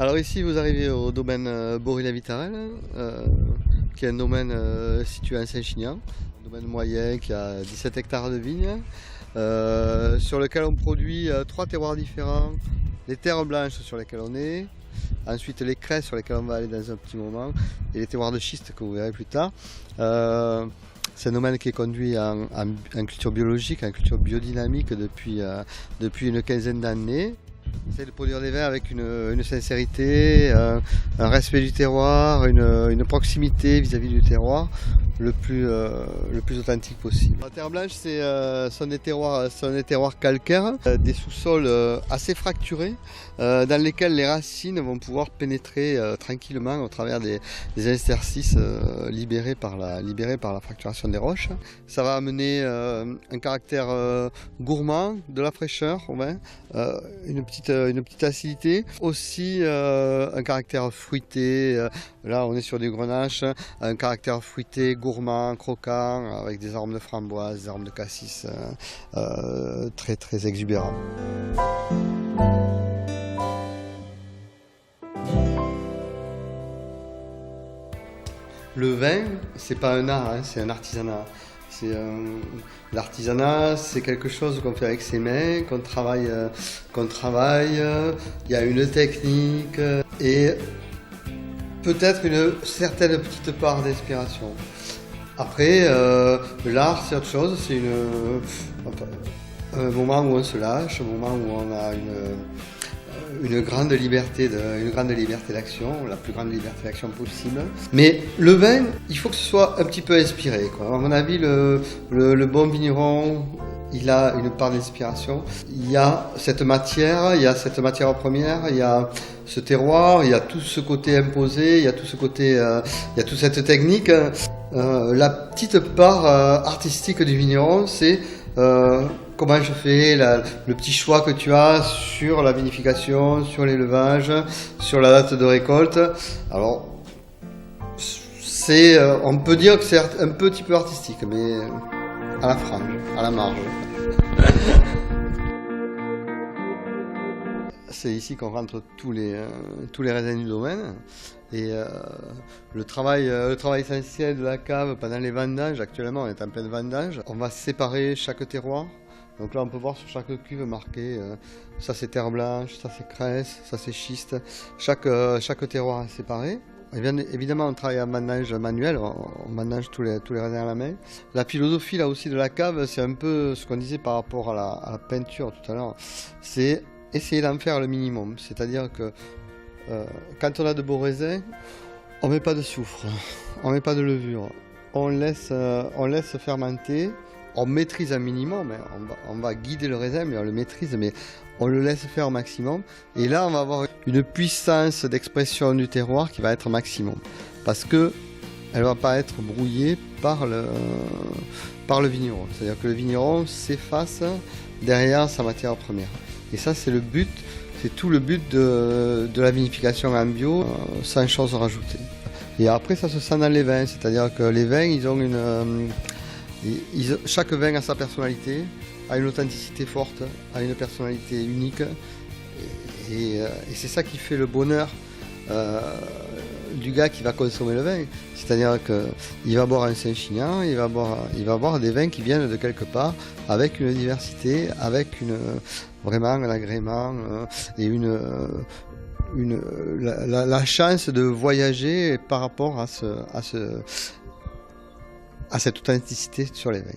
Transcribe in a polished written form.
Alors ici vous arrivez au domaine Bory-la-Vitarelle, qui est un domaine situé à Saint-Chinian, un domaine moyen qui a 17 hectares de vignes, sur lequel on produit 3 terroirs différents, les terres blanches sur lesquelles on est, ensuite les cresses sur lesquelles on va aller dans un petit moment, et les terroirs de schiste que vous verrez plus tard. C'est un domaine qui est conduit en culture biologique, en culture biodynamique depuis une quinzaine d'années. J'essaie de produire des vins avec une sincérité, un respect du terroir, une proximité vis-à-vis du terroir le plus authentique possible. La terre blanche, sont des terroirs calcaires, des sous-sols assez fracturés, dans lesquels les racines vont pouvoir pénétrer tranquillement au travers des interstices libérés par la fracturation des roches. Ça va amener un caractère gourmand, de la fraîcheur au vin, une petite acidité, aussi un caractère fruité. Là on est sur du grenache, un caractère fruité, gourmand, croquant, avec des arômes de framboise, des arômes de cassis très très exubérants. Le vin, c'est pas un art, hein, c'est un artisanat. L'artisanat, c'est quelque chose qu'on fait avec ses mains, qu'on travaille. Il y a une technique et peut-être une certaine petite part d'inspiration. Après, l'art, c'est autre chose. C'est un moment où on se lâche, un moment où on a une grande liberté d'action, la plus grande liberté d'action possible. Mais le vin, il faut que ce soit un petit peu inspiré, quoi. À mon avis, le bon vigneron, il a une part d'inspiration. Il y a cette matière première, il y a ce terroir, il y a tout ce côté imposé, il y a tout ce côté, il y a toute cette technique. La petite part artistique du vigneron, c'est comment je fais, le petit choix que tu as sur la vinification, sur l'élevage, sur la date de récolte. Alors, on peut dire que c'est un petit peu artistique, mais à la frange, à la marge. C'est ici qu'on rentre tous les raisins du domaine. Et le travail essentiel de la cave pendant les vendanges, actuellement on est en pleine vendange, on va séparer chaque terroir. Donc là on peut voir sur chaque cuve marqué, ça c'est terre blanche, ça c'est cresse, ça c'est schiste, chaque terroir est séparé. Et bien, évidemment on travaille en vendange manuel, on vendange tous les raisins à la main. La philosophie là aussi de la cave, c'est un peu ce qu'on disait par rapport à la peinture tout à l'heure, c'est essayer d'en faire le minimum, c'est-à-dire que quand on a de beaux raisins, on ne met pas de soufre, on ne met pas de levure, on laisse fermenter, on maîtrise un minimum, on va guider le raisin, mais on le maîtrise, mais on le laisse faire au maximum. Et là, on va avoir une puissance d'expression du terroir qui va être maximum, parce que elle ne va pas être brouillée par le vigneron. C'est-à-dire que le vigneron s'efface derrière sa matière première. Et ça, c'est le but. C'est tout le but de la vinification en bio, sans chose rajoutée. Et après, ça se sent dans les vins, c'est-à-dire que les vins, ils ont chaque vin a sa personnalité, a une authenticité forte, a une personnalité unique. Et c'est ça qui fait le bonheur du gars qui va consommer le vin. C'est-à-dire qu'il va boire un Saint-Chinian, il va boire des vins qui viennent de quelque part, avec une diversité, avec vraiment un agrément et la chance de voyager par rapport à cette authenticité sur les vins.